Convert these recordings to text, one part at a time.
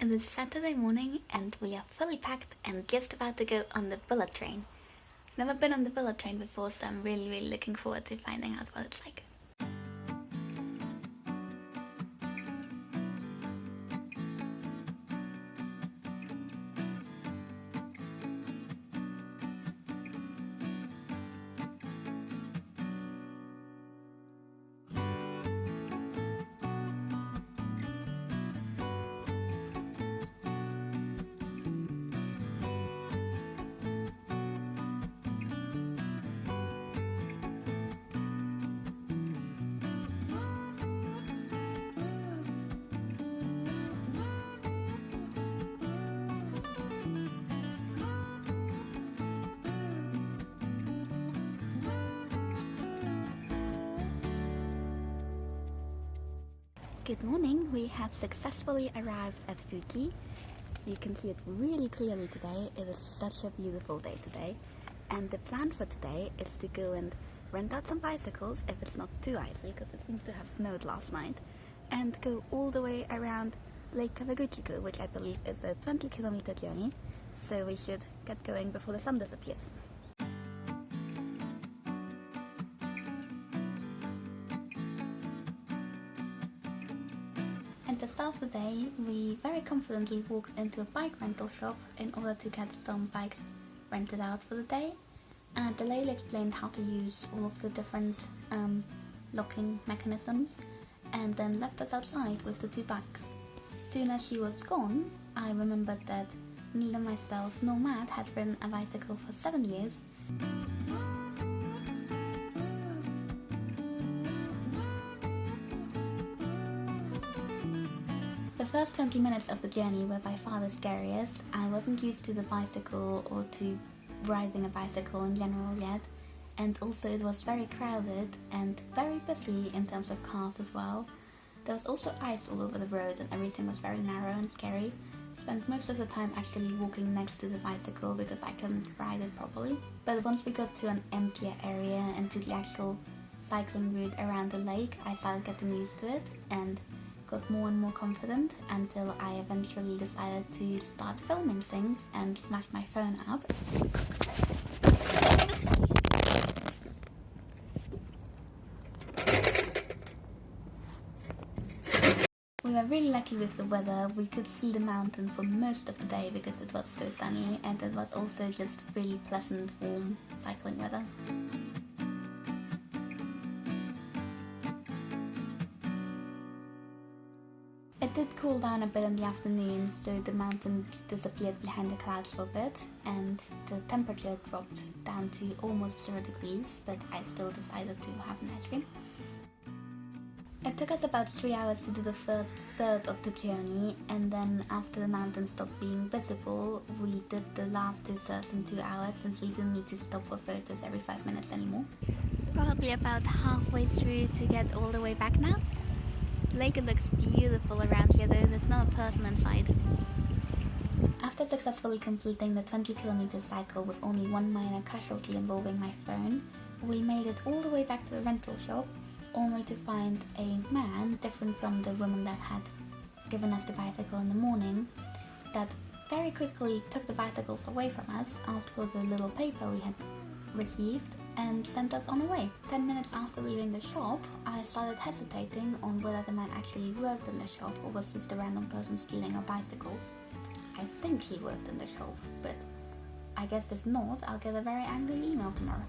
It is Saturday morning and we are fully packed and just about to go on the bullet train. I've never been on the bullet train before, so I'm really looking forward to finding out what it's like. Good morning, we have successfully arrived at Fuji. You can see it really clearly today. It is such a beautiful day today. And the plan for today is to go and rent out some bicycles if it's not too icy, because it seems to have snowed last night, and go all the way around Lake Kawaguchiko, which I believe is a 20-kilometer journey, so we should get going before the sun disappears. At the start of the day, we very confidently walked into a bike rental shop in order to get some bikes rented out for the day. And the lady explained how to use all of the different locking mechanisms and then left us outside with the two bikes. Soon as she was gone, I remembered that neither myself nor Matt had ridden a bicycle for 7 years. The first 20 minutes of the journey were by far the scariest. I wasn't used to the bicycle or to riding a bicycle in general yet, and also it was very crowded and very busy in terms of cars as well. There was also ice all over the road and everything was very narrow and scary. Spent most of the time actually walking next to the bicycle because I couldn't ride it properly. But once we got to an emptier area and to the actual cycling route around the lake, I started getting used to it and got more and more confident until I eventually decided to start filming things and smash my phone up. We were really lucky with the weather. We could see the mountain for most of the day because it was so sunny, and it was also just really pleasant, warm cycling weather. It did cool down a bit in the afternoon, so the mountains disappeared behind the clouds for a bit and the temperature dropped down to almost 0 degrees, but I still decided to have an ice cream. It took us about 3 hours to do the first third of the journey, and then after the mountains stopped being visible, we did the last 2 thirds in 2 hours since we didn't need to stop for photos every 5 minutes anymore. Probably about halfway through to get all the way back now. The lake looks beautiful around here though, there's not a person inside. After successfully completing the 20-kilometer cycle with only one minor casualty involving my phone, we made it all the way back to the rental shop, only to find a man, different from the woman that had given us the bicycle in the morning, that very quickly took the bicycles away from us, asked for the little paper we had received, and sent us on our way. 10 minutes after leaving the shop, I started hesitating on whether the man actually worked in the shop or was just a random person stealing our bicycles. I think he worked in the shop, but I guess if not, I'll get a very angry email tomorrow.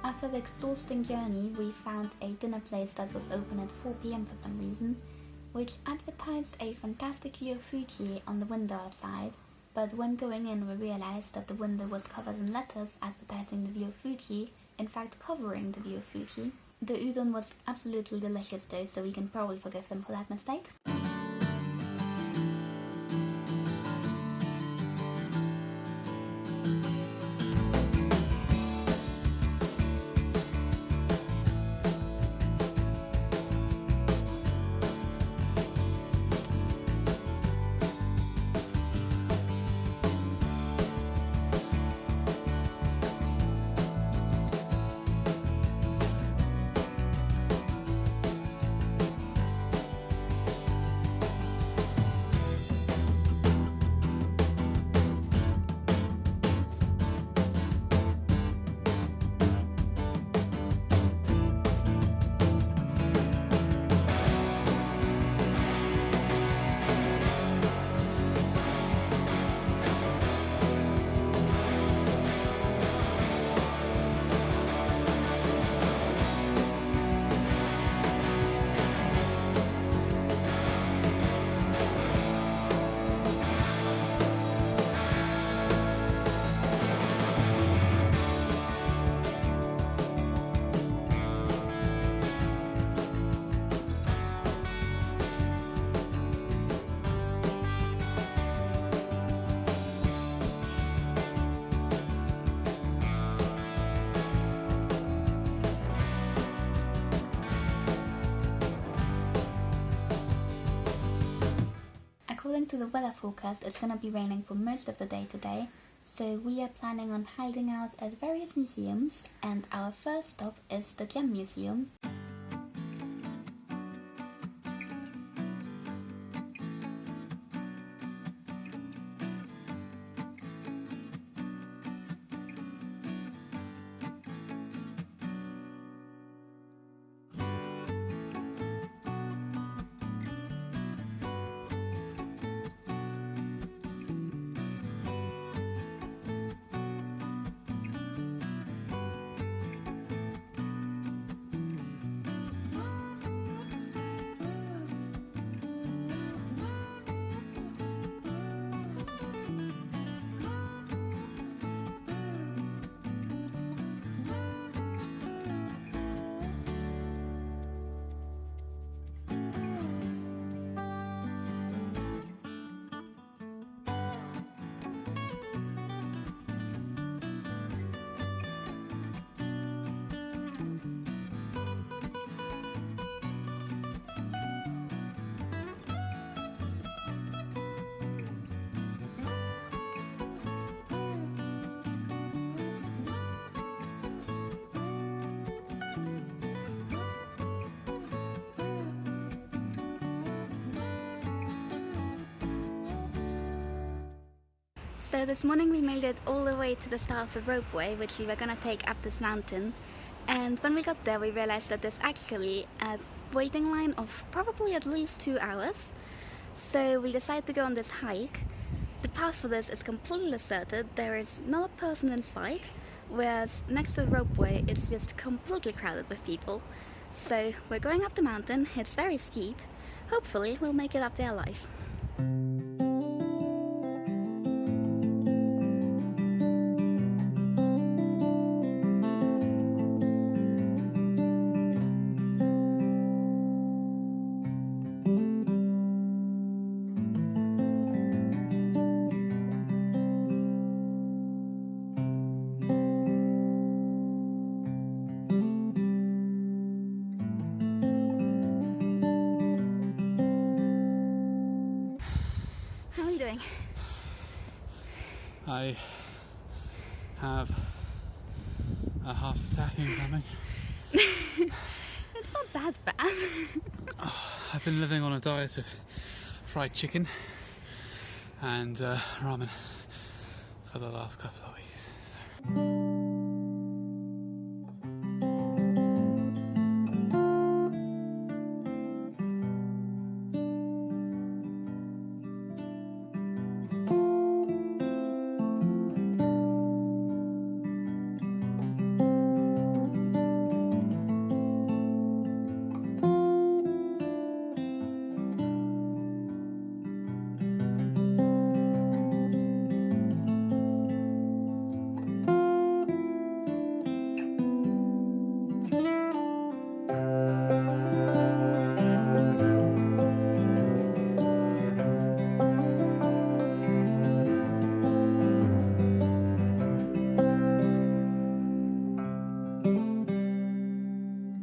After the exhausting journey, we found a dinner place that was open at 4 p.m. for some reason, which advertised a fantastic view of Fuji on the window outside, but when going in we realized that the window was covered in letters advertising the view of Fuji, in fact covering the view of Fuji. The udon was absolutely delicious though, so we can probably forgive them for that mistake. to the weather forecast, it's gonna be raining for most of the day today, so we are planning on hiding out at various museums, and our first stop is the Gem Museum. So this morning we made it all the way to the start of the ropeway, which we were gonna take up this mountain. And when we got there, we realized that there's actually a waiting line of probably at least 2 hours. So we decided to go on this hike. The path for this is completely deserted. There is not a person in sight, whereas next to the ropeway, it's just completely crowded with people. So we're going up the mountain. It's very steep. Hopefully we'll make it up there alive. I have a heart attack incoming. It's not that bad. I've been living on a diet of fried chicken and ramen for the last couple of weeks. So.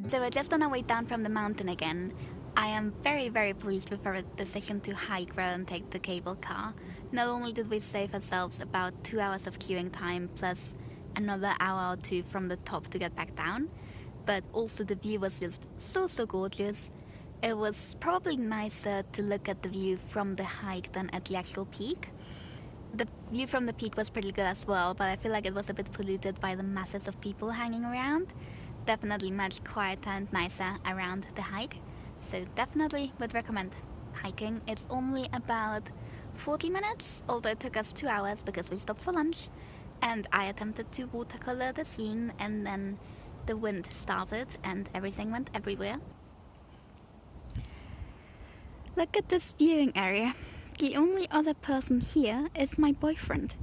So we're just on our way down from the mountain again. I am very pleased with our decision to hike rather than take the cable car. Not only did we save ourselves about 2 hours of queuing time plus another hour or two from the top to get back down, but also the view was just so gorgeous. It was probably nicer to look at the view from the hike than at the actual peak. The view from the peak was pretty good as well, but I feel like it was a bit polluted by the masses of people hanging around. Definitely much quieter and nicer around the hike, so definitely would recommend hiking. It's only about 40 minutes, although it took us 2 hours because we stopped for lunch, and I attempted to watercolor the scene, and then the wind started and everything went everywhere. Look at this viewing area. The only other person here is my boyfriend.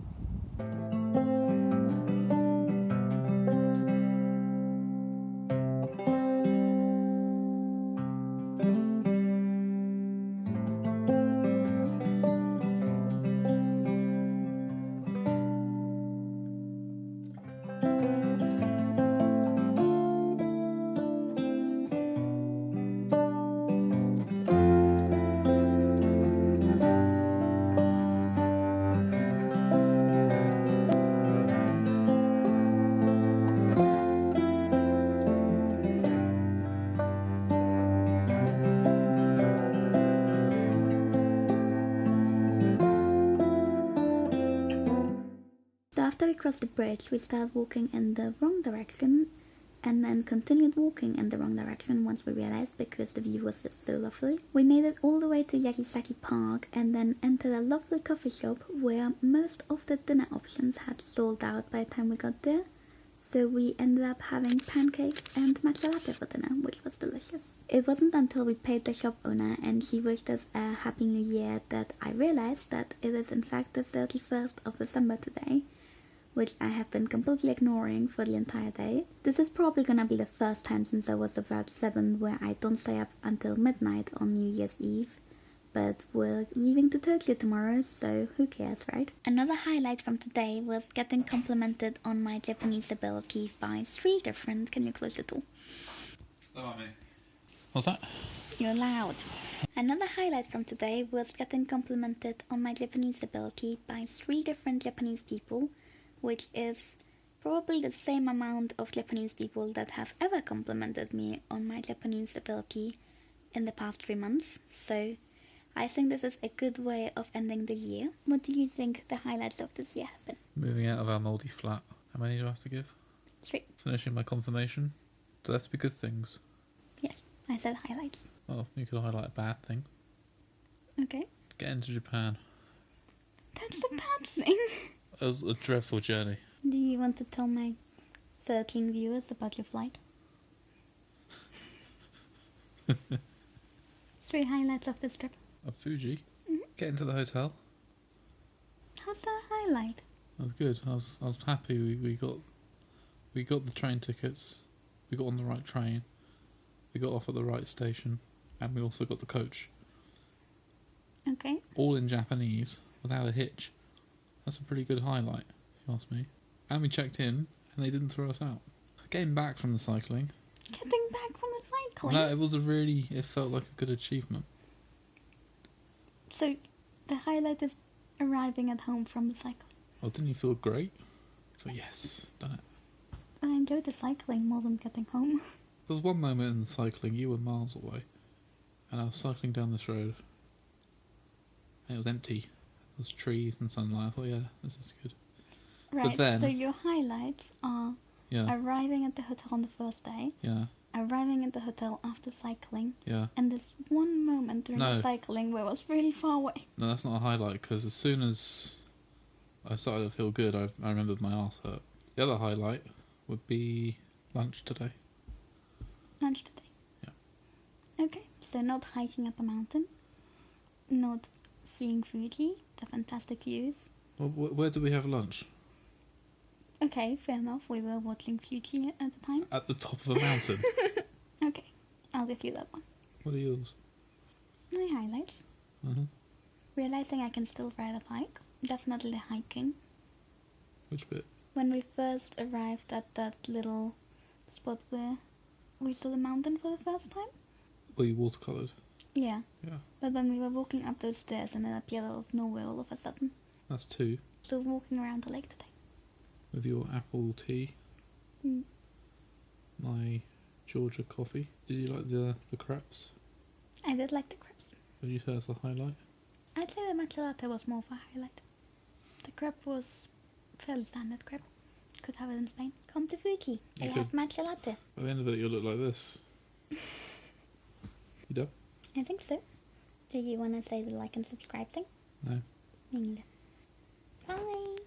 after we crossed the bridge, we started walking in the wrong direction and then continued walking in the wrong direction once we realized, because the view was just so lovely. We made it all the way to Yakisaki Park and then entered a lovely coffee shop where most of the dinner options had sold out by the time we got there. So we ended up having pancakes and matcha latte for dinner, which was delicious. It wasn't until we paid the shop owner and she wished us a Happy New Year that I realized that it is in fact the 31st of December today, which I have been completely ignoring for the entire day. This is probably gonna be the first time since I was about 7 where I don't stay up until midnight on New Year's Eve. But we're leaving to Tokyo tomorrow, so who cares, right? Another highlight from today was getting complimented on my Japanese ability by 3 different... Can you close the door? me. What's that? You're loud. Another highlight from today was getting complimented on my Japanese ability by 3 different Japanese people, which is probably the same amount of Japanese people that have ever complimented me on my Japanese ability in the past 3 months, so I think this is a good way of ending the year. What do you think the highlights of this year have been? Moving out of our mouldy flat. How many do I have to give? 3. Finishing my confirmation. So that's be good things. Yes, I said highlights. Well, you could highlight a bad thing. Okay. Get into Japan. That's the bad thing. It was a dreadful journey. Do you want to tell my 13 viewers about your flight? 3 highlights of this trip. Of Fuji. Mm-hmm. Get into the hotel. How's that a highlight? That was good. I was happy we got the train tickets. We got on the right train. We got off at the right station, and we also got the coach. Okay. All in Japanese, without a hitch. That's a pretty good highlight, if you ask me. And we checked in, and they didn't throw us out. Getting back from the cycling. Getting back from the cycling? No, it felt like a good achievement. So, the highlight is arriving at home from the cycle. Oh, didn't you feel great? So yes, done it. I enjoyed the cycling more than getting home. There was one moment in the cycling, you were miles away, and I was cycling down this road, and it was empty. There was trees and sunlight. I thought, yeah, this is good. Right, But then, so your highlights are yeah, arriving at the hotel on the first day, yeah, arriving at the hotel after cycling, yeah. and this one moment during No. the cycling where I was really far away. No, that's not a highlight, because as soon as I started to feel good, I remembered my arse hurt. The other highlight would be lunch today. Lunch today. Yeah. Okay, so not hiking up a mountain, not seeing Fuji, the fantastic views. Well, where did we have lunch? Okay, fair enough, we were watching Fuji at the time. At the top of a mountain. Okay, I'll give you that one. What are yours? My highlights. Uh-huh. Realizing I can still ride a bike. Definitely the hiking. Which bit? When we first arrived at that little spot where we saw the mountain for the first time. Were you watercoloured? Yeah. Yeah. But when we were walking up those stairs and it appeared out of nowhere all of a sudden. That's 2. Still walking around the lake today. With your apple tea. Mm. My Georgia coffee. Did you like the crepes? I did like the crepes. Would you say that's a highlight? I'd say the matcha latte was more of a highlight. The crepe was fairly standard crepe. Could have it in Spain. Come to Fuji. They You have could. matcha latte. By the end of it, you'll look like this. You done? I think so. Do you want to say the like and subscribe thing? No. Me neither. Bye.